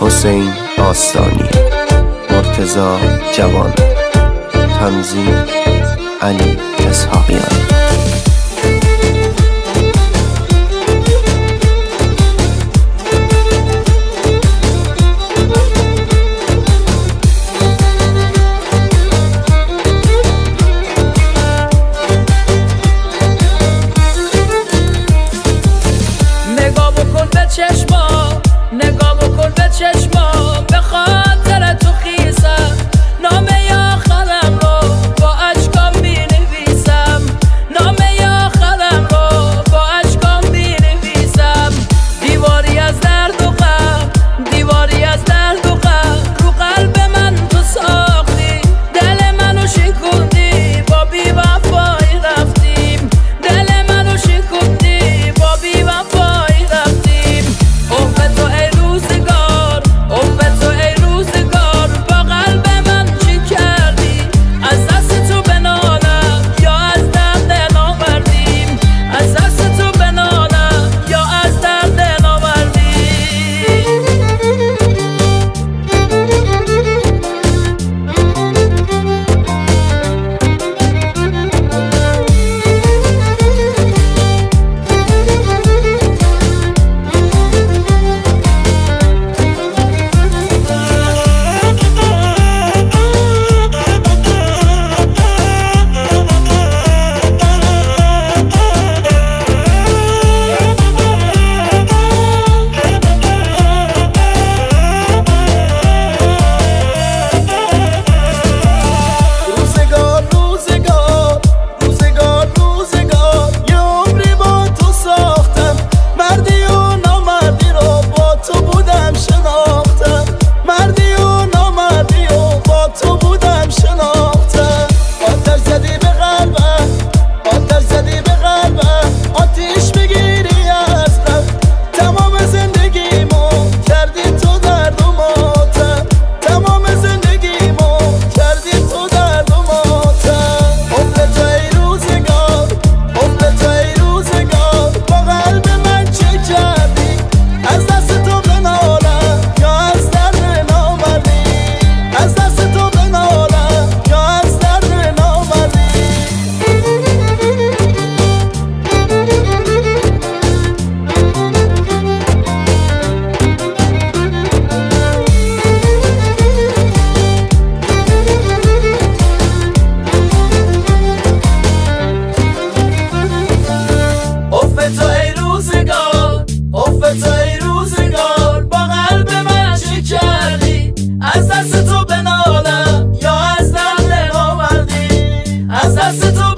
حسین آستانی، مرتضی جوان، تنظیم علی اسحاقیان. نگاه بکن به چشمام، به خاطر تو خیسم، نامه آخرم رو با اشکام می‌نویسم، نامه آخرم رو با اشکام می‌نویسم. دیواری از درد و غم، دیواری از درد و غم، رو قلب من تو ساختی، دل منو شکوندی، با بی‌وفایی رفتیم، دل منو شکوندی، با بی‌وفایی رفتیم. عمر تو ای روزگار، عمر تو ای روزگار، با قلب من چی کردی؟ از دست تو بنالم یا از درد نامردیم، از دست تو بنالم یا از درد نامردیم. تو ای روزگار، با قلب من چی کردی؟ از دست تو بنالم یا از درد نامردی، از دست تو